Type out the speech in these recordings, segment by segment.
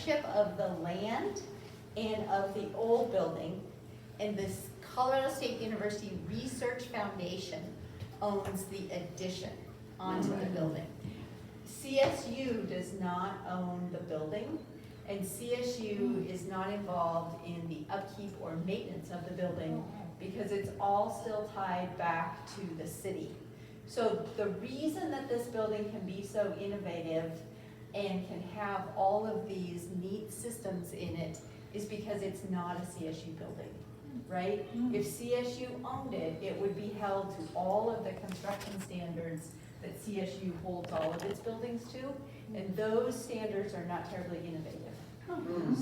ownership of the land and of the old building, and this Colorado State University Research Foundation owns the addition onto the building. CSU does not own the building, and CSU is not involved in the upkeep or maintenance of the building because it's all still tied back to the city. So the reason that this building can be so innovative and can have all of these neat systems in it is because it's not a CSU building, right? If CSU owned it, it would be held to all of the construction standards that CSU holds all of its buildings to, and those standards are not terribly innovative.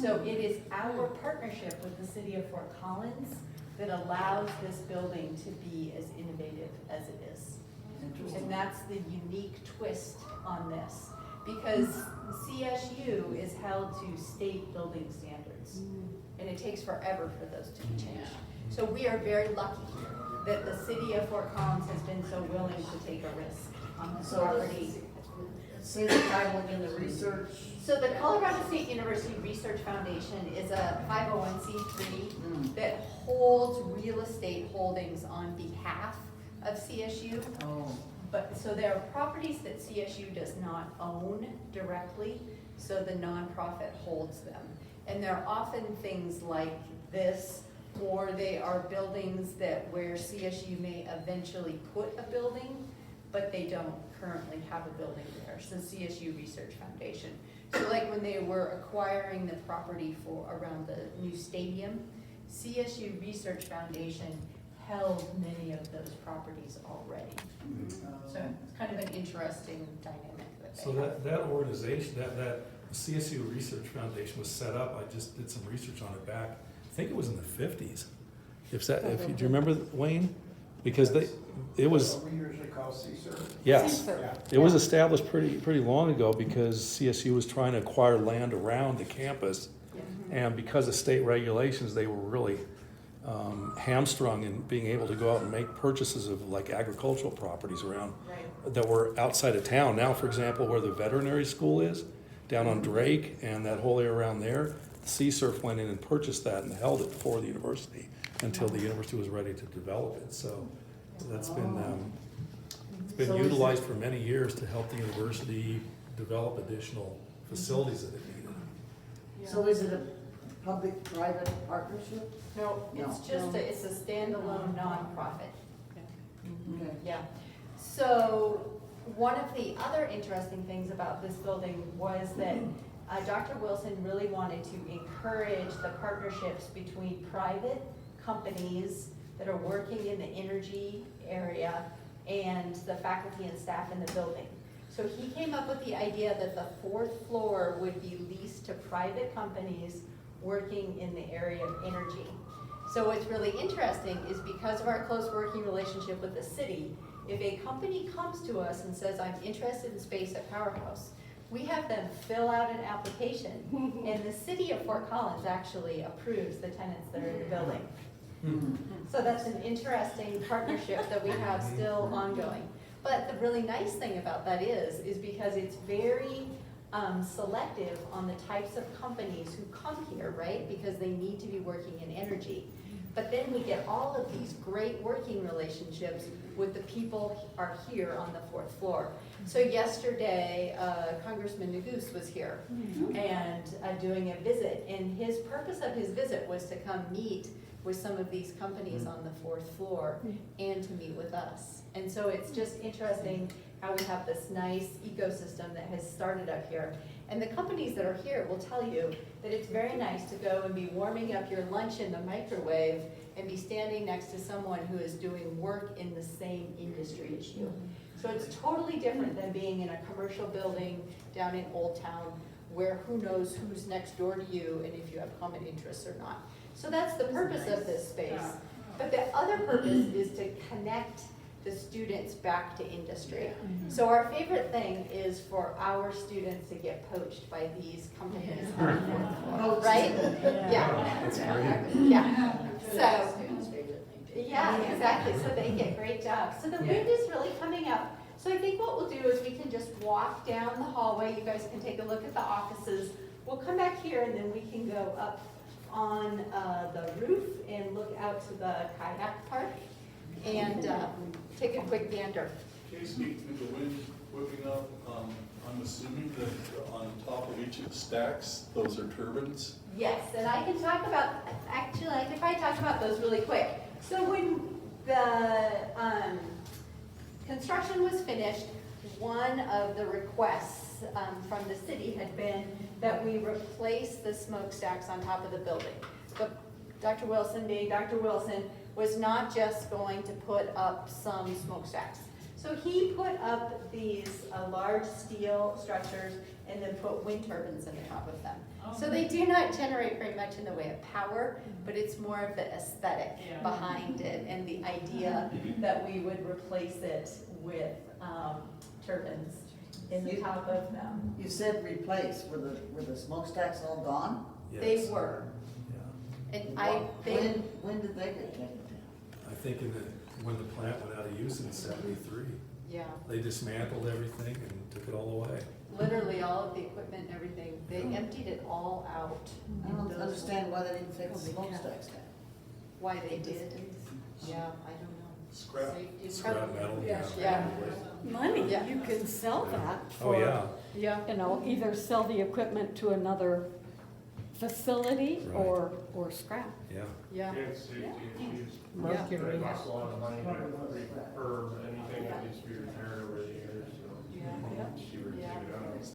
So it is our partnership with the city of Fort Collins that allows this building to be as innovative as it is. And that's the unique twist on this, because CSU is held to state building standards, and it takes forever for those to be changed. So we are very lucky that the city of Fort Collins has been so willing to take a risk on this property. Say the title again, the research. So the Colorado State University Research Foundation is a 501c3 that holds real estate holdings on behalf of CSU. Oh. But, so there are properties that CSU does not own directly, so the nonprofit holds them. And they're often things like this, or they are buildings that where CSU may eventually put a building, but they don't currently have a building there, so CSU Research Foundation. So like when they were acquiring the property for around the new stadium, CSU Research Foundation held many of those properties already. So it's kind of an interesting dynamic that they So have. that organization, that CSU Research Foundation was set up, I just did some research on it back, I think it was in the 50s. Do you remember, Wayne? Because it was, What we usually call CSER. yes, CSER. it was established pretty long ago because CSU was trying to acquire land around the campus. And because of state regulations, they were really hamstrung in being able to go out and make purchases of like agricultural properties around that were outside of town. Now, for example, where the veterinary school is, down on Drake and that whole area around there, CSURF went in and purchased that and held it for the university until the university was ready to develop it. So that's been it's been So is utilized for many years to help the university develop additional facilities that it needed. So is it a public-private partnership? No, it's just it's a standalone nonprofit. Okay. Yeah. So one of the other interesting things about this building was that Dr. Wilson really wanted to encourage the partnerships between private companies that are working in the energy area and the faculty and staff in the building. So he came up with the idea that the fourth floor would be leased to private companies working in the area of energy. So what's really interesting is because of our close working relationship with the city, if a company comes to us and says, I'm interested in space at Powerhouse, we have them fill out an application, and the city of Fort Collins actually approves the tenants that are in the building. So that's an interesting partnership that we have still ongoing. But the really nice thing about that is because it's very selective on the types of companies who come here, right? Because they need to be working in energy. But then we get all of these great working relationships with the people who are here on the fourth floor. So yesterday, Congressman Neguse was here and doing a visit, and his purpose of his visit was to come meet with some of these companies on the fourth floor and to meet with us. And so it's just interesting how we have this nice ecosystem that has started up here. And the companies that are here will tell you that it's very nice to go and be warming up your lunch in the microwave and be standing next to someone who is doing work in the same industry as you. So it's totally different than being in a commercial building down in Old Town where who knows who's next door to you and if you have common interests or not. So that's the purpose of this space. But the other purpose is to connect the students back to industry. So our favorite thing is for our students to get poached by these companies. Right? Yeah. That's great. Yeah. So, yeah, exactly. So they get great jobs. So the wind is really coming up. So I think what we'll do is we can just walk down the hallway. You guys can take a look at the offices we'll come back here and then we can go up on the roof and look out to the kayak park and take a quick gander. Can you speak to the wind whipping up? I'm assuming that on top of each of the stacks, those are turbines? Yes, and I can talk about, actually, I can probably talk about those really quick. So when the construction was finished, one of the requests from the city had been that we replace the smokestacks on top of the building. But Dr. Wilson, being Dr. Wilson, was not just going to put up some smokestacks. So he put up these large steel structures and then put wind turbines in the top of them. So they do not generate very much in the way of power, but it's more of the aesthetic behind it and the idea that we would replace it with turbines in the top of them. You said replace, were the smokestacks all gone? They Yes. were, Yeah. and When did they get taken down? I think when the plant went out of use in '73, yeah, they dismantled everything and took it all away. literally all of the equipment and everything, they emptied it all out. I don't understand why they didn't take the smokestacks down. Why they did, yeah, I don't know. Scrap. Scrap metal, yeah. Yeah. probably. Money, Yeah. you can sell that Oh, for, yeah, Yeah. you know, either sell the equipment to another facility Right. or scrap. yeah. Yeah. It's safety issues. Mercury. It costs a lot of money to refurb anything that needs to be repaired over the years, so. Yeah. Cheaper to take it out.